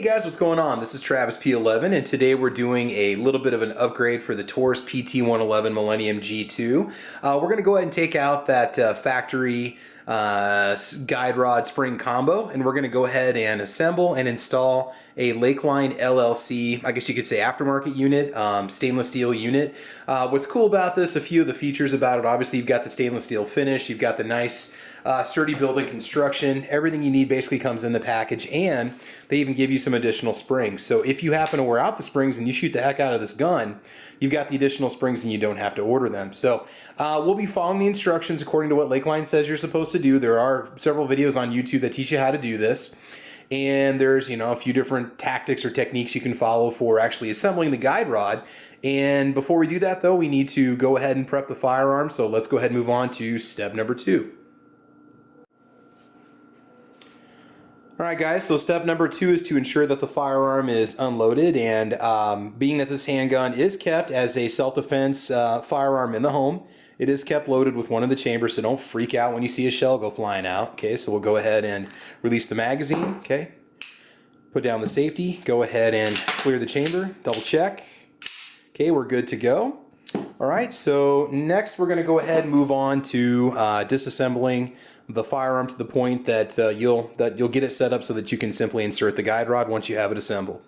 guys, what's going on? This is Taurus PT111 and today we're doing a little bit of an upgrade for the Taurus PT111 Millennium G2. We're going to go ahead and take out that factory guide rod spring combo, and we're going to go ahead and assemble and install a Lakeline LLC, I guess you could say aftermarket unit, stainless steel unit. What's cool about this, a few of the features about it, obviously you've got the stainless steel finish, you've got the nice sturdy building construction. Everything you need basically comes in the package, and they even give you some additional springs. So if you happen to wear out the springs and you shoot the heck out of this gun, you've got the additional springs and you don't have to order them. So we'll be following the instructions according to what Lakeline says you're supposed to do. There are several videos on YouTube that teach you how to do this. And there's, a few different tactics or techniques you can follow for actually assembling the guide rod. And before we do that though, we need to go ahead and prep the firearm. So let's go ahead and move on to step number 2. Alright guys, so step number 2 is to ensure that the firearm is unloaded, and being that this handgun is kept as a self-defense firearm in the home, it is kept loaded with one of the chambers, so don't freak out when you see a shell go flying out. Okay, so we'll go ahead and release the magazine, okay, put down the safety, go ahead and clear the chamber, double check, okay, we're good to go. Alright, so next we're going to go ahead and move on to disassembling the firearm to the point that you'll get it set up so that you can simply insert the guide rod once you have it assembled.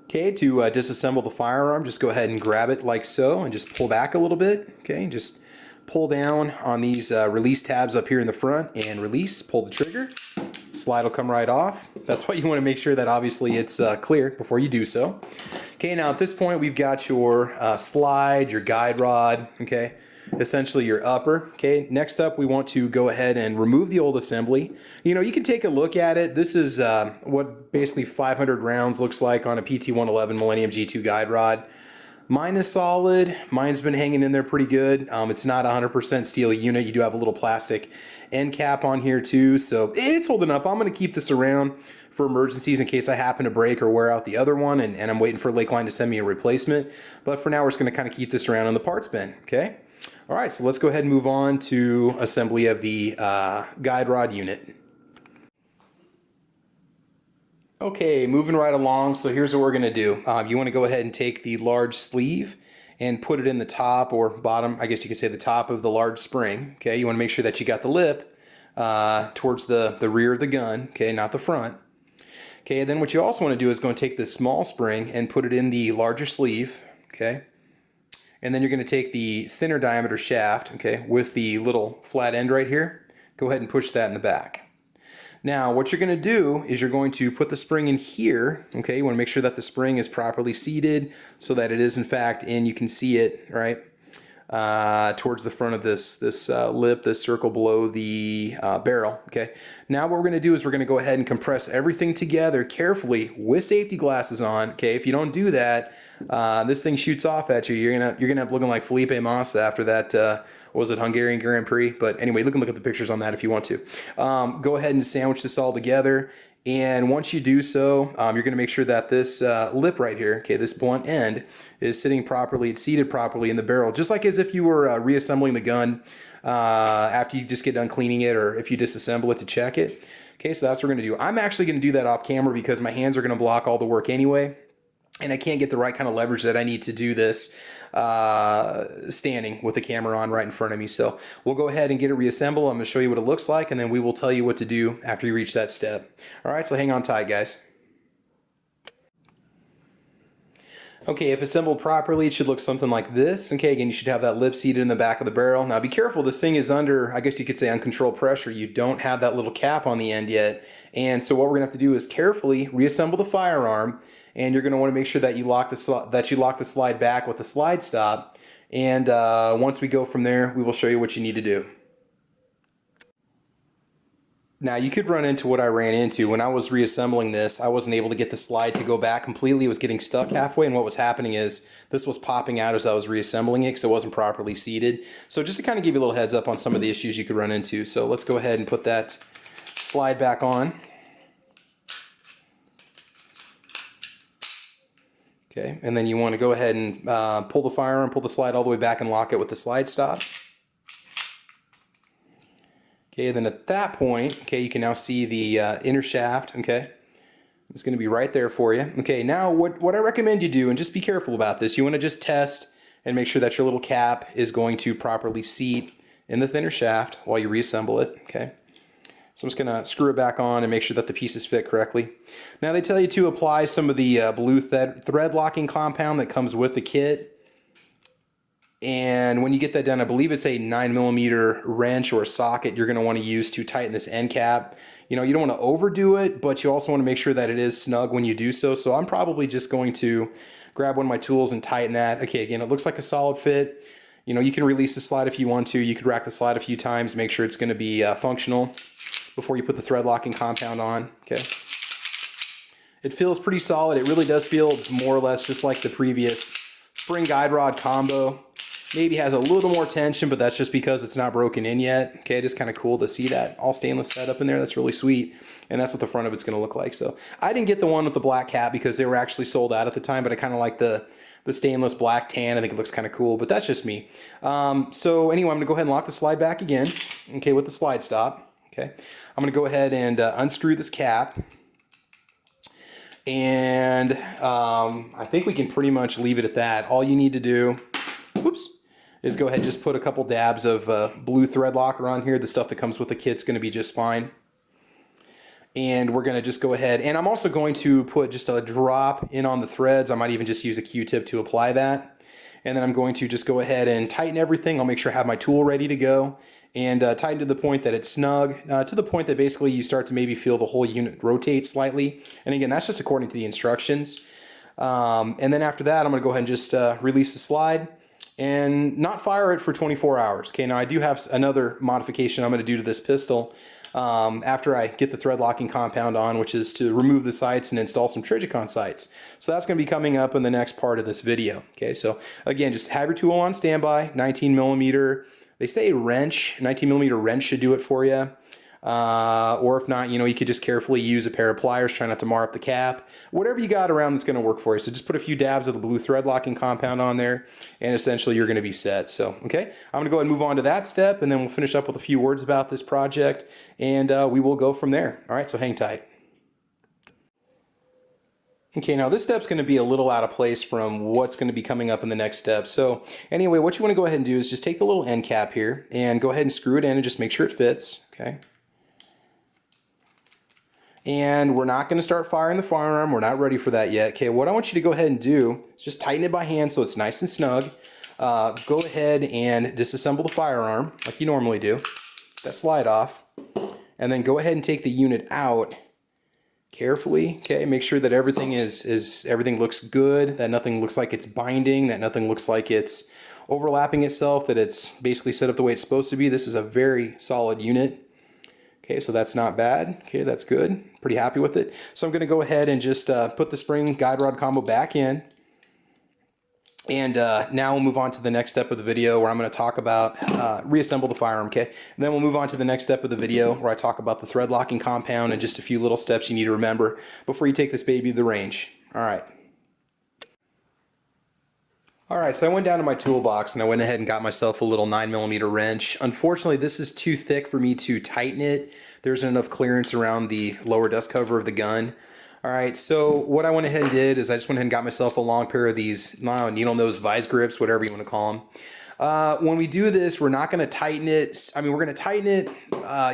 Okay, to disassemble the firearm, just go ahead and grab it like so and just pull back a little bit. Okay, just pull down on these release tabs up here in the front and release, pull the trigger. Slide will come right off. That's why you want to make sure that obviously it's clear before you do so. Okay, now at this point we've got your slide, your guide rod, okay, essentially your upper. Okay, next up we want to go ahead and remove the old assembly. You can take a look at it. This is what basically 500 rounds looks like on a PT111 Millennium G2 guide rod. Mine is solid. Mine's been hanging in there pretty good. It's not 100% steel unit. You do have a little plastic end cap on here too, so it's holding up. I'm going to keep this around for emergencies in case I happen to break or wear out the other one, and I'm waiting for Lakeline to send me a replacement. But for now we're just going to kind of keep this around in the parts bin. Okay. Alright, so let's go ahead and move on to assembly of the guide rod unit. Okay, moving right along, so here's what we're going to do. You want to go ahead and take the large sleeve and put it in the top or bottom, I guess you could say the top of the large spring. Okay, you want to make sure that you got the lip towards the rear of the gun, okay, not the front. Okay, and then what you also want to do is go and take this small spring and put it in the larger sleeve, okay. And then you're going to take the thinner diameter shaft, okay, with the little flat end right here. Go ahead and push that in the back. Now, what you're going to do is you're going to put the spring in here, okay? You want to make sure that the spring is properly seated so that it is in fact in. You can see it, right, towards the front of this lip, this circle below the barrel, okay? Now what we're going to do is we're going to go ahead and compress everything together carefully with safety glasses on, okay? If you don't do that, this thing shoots off at you. You're gonna have looking like Felipe Massa after that. What was it, Hungarian Grand Prix? But anyway, look at the pictures on that if you want to. Go ahead and sandwich this all together. And once you do so, you're gonna make sure that this lip right here, okay, this blunt end is sitting properly. It's seated properly in the barrel, just like as if you were reassembling the gun after you just get done cleaning it, or if you disassemble it to check it. Okay, so that's what we're gonna do. I'm actually gonna do that off camera because my hands are gonna block all the work anyway. And I can't get the right kind of leverage that I need to do this standing with the camera on right in front of me. So we'll go ahead and get it reassembled. I'm going to show you what it looks like, and then we will tell you what to do after you reach that step. All right, so hang on tight, guys. Okay, if assembled properly, it should look something like this. Okay, again, you should have that lip seated in the back of the barrel. Now be careful, this thing is under, I guess you could say, uncontrolled pressure. You don't have that little cap on the end yet. And so what we're going to have to do is carefully reassemble the firearm, and you're going to want to make sure that you lock the slide back with the slide stop. And once we go from there, we will show you what you need to do. Now you could run into what I ran into when I was reassembling this. I wasn't able to get the slide to go back completely. It was getting stuck halfway, and what was happening is this was popping out as I was reassembling it because it wasn't properly seated. So just to kind of give you a little heads up on some of the issues you could run into. So let's go ahead and put that slide back on. Okay, and then you want to go ahead and pull the firearm, pull the slide all the way back and lock it with the slide stop. Okay, then at that point, okay, you can now see the inner shaft, okay? It's going to be right there for you. Okay, now what I recommend you do, and just be careful about this, you want to just test and make sure that your little cap is going to properly seat in the thinner shaft while you reassemble it, okay? So I'm just going to screw it back on and make sure that the pieces fit correctly. Now they tell you to apply some of the blue thread locking compound that comes with the kit. And when you get that done, I believe it's a 9mm wrench or socket you're going to want to use to tighten this end cap. You know, you don't want to overdo it, but you also want to make sure that it is snug when you do so. So I'm probably just going to grab one of my tools and tighten that. Okay, again, it looks like a solid fit. You know, you can release the slide if you want to. You could rack the slide a few times, make sure it's going to be functional before you put the thread locking compound on. Okay. It feels pretty solid. It really does feel more or less just like the previous spring guide rod combo. Maybe has a little more tension, but that's just because it's not broken in yet. Okay, just kind of cool to see that all stainless setup in there. That's really sweet. And that's what the front of it's going to look like. So I didn't get the one with the black cap because they were actually sold out at the time, but I kind of like the stainless black tan. I think it looks kind of cool, but that's just me. So anyway, I'm going to go ahead and lock the slide back again, okay, with the slide stop. Okay, I'm going to go ahead and unscrew this cap. And I think we can pretty much leave it at that. All you need to do, whoops, is go ahead and just put a couple dabs of blue thread locker on here. The stuff that comes with the kit's going to be just fine. And we're going to just go ahead, and I'm also going to put just a drop in on the threads. I might even just use a Q-tip to apply that. And then I'm going to just go ahead and tighten everything. I'll make sure I have my tool ready to go. And tighten to the point that it's snug, to the point that basically you start to maybe feel the whole unit rotate slightly. And again, that's just according to the instructions. And then after that, I'm going to go ahead and just release the slide and not fire it for 24 hours. Okay, now I do have another modification I'm going to do to this pistol after I get the thread locking compound on, which is to remove the sights and install some Trigicon sights. So that's going to be coming up in the next part of this video. Okay, so again, just have your tool on standby, 19mm. They say wrench, 19mm wrench should do it for you. Or if not, you know, you could just carefully use a pair of pliers, try not to mar up the cap. Whatever you got around that's going to work for you. So just put a few dabs of the blue thread locking compound on there, and essentially you're going to be set. So, okay, I'm going to go ahead and move on to that step, and then we'll finish up with a few words about this project, and we will go from there. All right, so hang tight. Okay, now this step's going to be a little out of place from what's going to be coming up in the next step. So anyway, what you want to go ahead and do is just take the little end cap here and go ahead and screw it in and just make sure it fits. Okay. And we're not going to start firing the firearm. We're not ready for that yet. Okay, what I want you to go ahead and do is just tighten it by hand so it's nice and snug. Go ahead and disassemble the firearm like you normally do. Get that slide off. And then go ahead and take the unit out carefully. Okay, make sure that everything everything looks good, that nothing looks like it's binding, that nothing looks like it's overlapping itself, that it's basically set up the way it's supposed to be. This is a very solid unit. Okay, so that's not bad. Okay, that's good. Pretty happy with it. So I'm going to go ahead and just put the spring guide rod combo back in. And now we'll move on to the next step of the video where I'm going to talk about reassemble the firearm, okay? And then we'll move on to the next step of the video where I talk about the thread locking compound and just a few little steps you need to remember before you take this baby to the range. All right. All right, so I went down to my toolbox and I went ahead and got myself a little 9mm wrench. Unfortunately, this is too thick for me to tighten it. There isn't enough clearance around the lower dust cover of the gun. All right, so what I went ahead and did is I just went ahead and got myself a long pair of these needle nose vise grips, whatever you want to call them. When we do this, we're not going to tighten it. I mean, we're going to tighten it,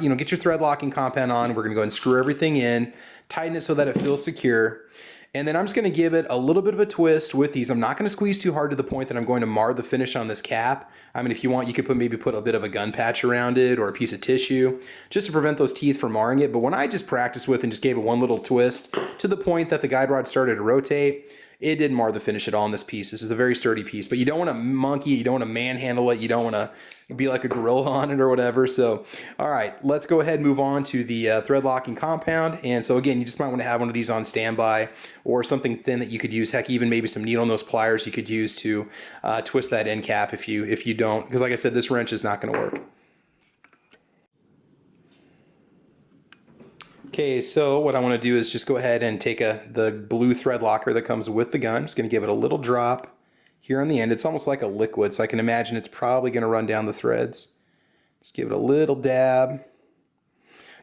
you know, get your thread locking compound on. We're going to go ahead and screw everything in, tighten it so that it feels secure. And then I'm just going to give it a little bit of a twist with these. I'm not going to squeeze too hard to the point that I'm going to mar the finish on this cap. I mean, if you want, you could maybe put a bit of a gun patch around it or a piece of tissue just to prevent those teeth from marring it. But when I just practiced with and just gave it one little twist to the point that the guide rod started to rotate, it didn't mar the finish at all in this piece. This is a very sturdy piece, but you don't want to monkey, you don't want to manhandle it, you don't want to be like a gorilla on it or whatever. So, all right, let's go ahead and move on to the thread locking compound. And so again, you just might want to have one of these on standby or something thin that you could use. Heck, even maybe some needle nose pliers you could use to twist that end cap if you don't, because like I said, this wrench is not going to work. Okay, so what I want to do is just go ahead and take the blue thread locker that comes with the gun. I'm just going to give it a little drop here on the end. It's almost like a liquid, so I can imagine it's probably going to run down the threads. Just give it a little dab.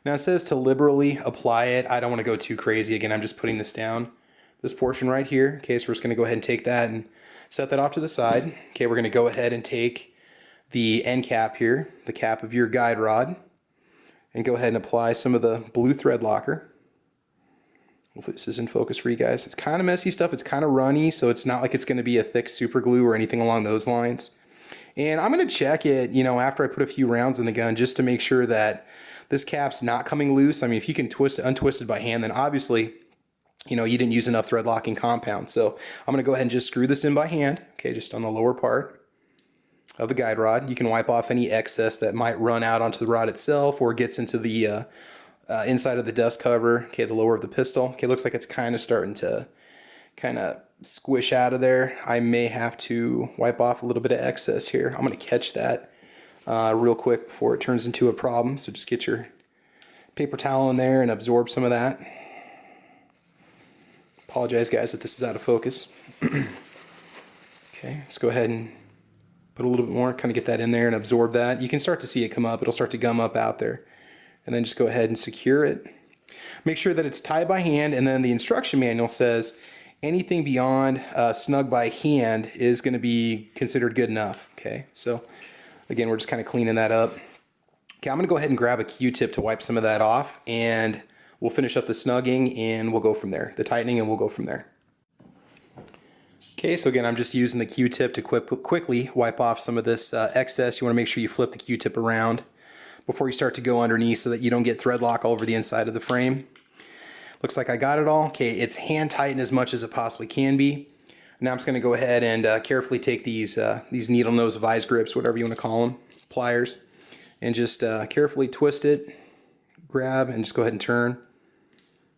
Now it says to liberally apply it. I don't want to go too crazy. Again, I'm just putting this down, this portion right here. Okay, so we're just going to go ahead and take that and set that off to the side. Okay, we're going to go ahead and take the end cap here, the cap of your guide rod, and go ahead and apply some of the blue thread locker. Hopefully this is in focus for you guys. It's kind of messy stuff. It's kind of runny, so it's not like it's going to be a thick super glue or anything along those lines. And I'm going to check it, you know, after I put a few rounds in the gun, just to make sure that this cap's not coming loose. I mean, if you can twist it, untwist it by hand, then obviously, you know, you didn't use enough thread locking compound. So I'm going to go ahead and just screw this in by hand, okay, just on the lower part of the guide rod. You can wipe off any excess that might run out onto the rod itself or gets into the inside of the dust cover, okay, the lower of the pistol. Okay, looks like it's kind of starting to kind of squish out of there. I may have to wipe off a little bit of excess here. I'm going to catch that real quick before it turns into a problem. So just get your paper towel in there and absorb some of that. Apologize guys if this is out of focus. Okay, let's go ahead and put a little bit more, kind of get that in there and absorb that. You can start to see it come up. It'll start to gum up out there. And then just go ahead and secure it. Make sure that it's tied by hand, and then the instruction manual says anything beyond snug by hand is going to be considered good enough. Okay, so again, we're just kind of cleaning that up. Okay, I'm going to go ahead and grab a Q-tip to wipe some of that off, and we'll finish up the snugging and we'll go from there. The tightening, and we'll go from there. Okay, so again, I'm just using the Q-tip to quickly wipe off some of this excess. You want to make sure you flip the Q-tip around before you start to go underneath so that you don't get thread lock all over the inside of the frame. Looks like I got it all. Okay, it's hand tightened as much as it possibly can be. Now I'm just going to go ahead and carefully take these needle nose vise grips, whatever you want to call them, pliers, and just carefully twist it, grab, and just go ahead and turn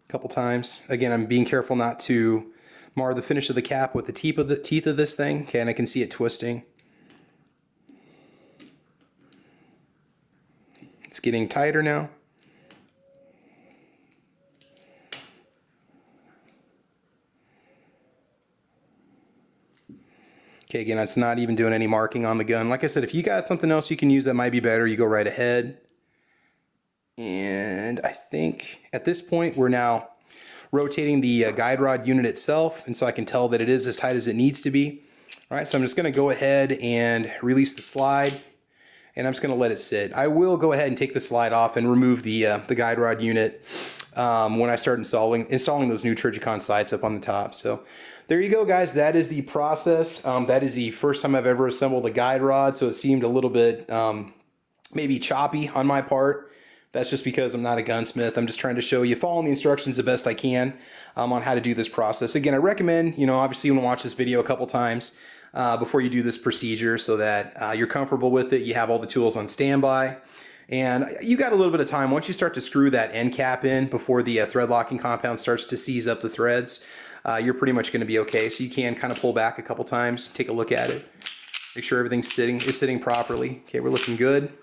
a couple times. Again, I'm being careful not to mar the finish of the cap with the teeth of this thing. Okay, and I can see it twisting. It's getting tighter now. Okay, again, it's not even doing any marking on the gun. Like I said, if you got something else you can use that might be better, you go right ahead. And I think at this point we're now rotating the guide rod unit itself, and so I can tell that it is as tight as it needs to be. All right, so I'm just going to go ahead and release the slide, and I'm just going to let it sit. I will go ahead and take the slide off and remove the guide rod unit when I start installing those new Trijicon sights up on the top. So there you go, guys. That is the process. That is the first time I've ever assembled a guide rod, so it seemed a little bit maybe choppy on my part. That's just because I'm not a gunsmith. I'm just trying to show you, following the instructions the best I can on how to do this process. Again, I recommend, you know, obviously you want to watch this video a couple times before you do this procedure so that you're comfortable with it. You have all the tools on standby. And you got a little bit of time. Once you start to screw that end cap in before the thread locking compound starts to seize up the threads, you're pretty much going to be okay. So you can kind of pull back a couple times, take a look at it, make sure everything's sitting properly. Okay, we're looking good.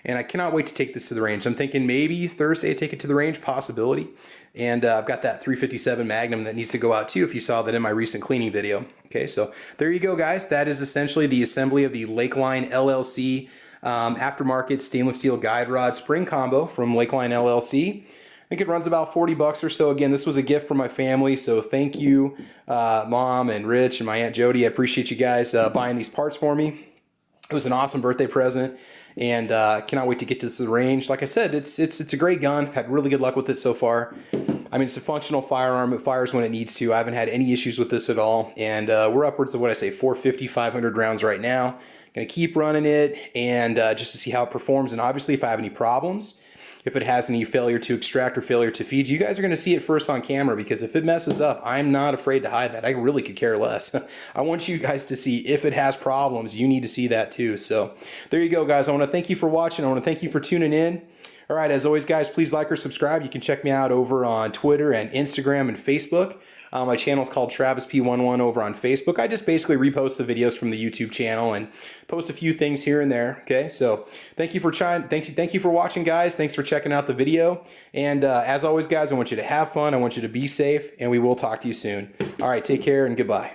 And I cannot wait to take this to the range. I'm thinking maybe Thursday take it to the range, possibility. And I've got that 357 Magnum that needs to go out too, if you saw that in my recent cleaning video. Okay, so there you go, guys. That is essentially the assembly of the Lakeline LLC aftermarket stainless steel guide rod spring combo from Lakeline LLC. I think it runs about 40 bucks or so. Again, this was a gift from my family, so thank you, Mom and Rich and my Aunt Jody. I appreciate you guys buying these parts for me. It was an awesome birthday present, and cannot wait to get to this range. Like I said, it's a great gun. I've had really good luck with it so far. I mean, it's a functional firearm. It fires when it needs to. I haven't had any issues with this at all, and we're upwards of, what I say, 450, 500 rounds right now. Gonna keep running it and just to see how it performs, and obviously if I have any problems, if it has any failure to extract or failure to feed, you guys are going to see it first on camera, because if it messes up, I'm not afraid to hide that. I really could care less. I want you guys to see if it has problems. You need to see that too. So there you go, guys. I want to thank you for watching. I want to thank you for tuning in. All right, as always, guys, please like or subscribe. You can check me out over on Twitter and Instagram and Facebook. My channel is called Travis PT111 over on Facebook. I just basically repost the videos from the YouTube channel and post a few things here and there. Okay, so thank you for watching, guys. Thanks for checking out the video. And as always, guys, I want you to have fun. I want you to be safe, and we will talk to you soon. All right, take care and goodbye.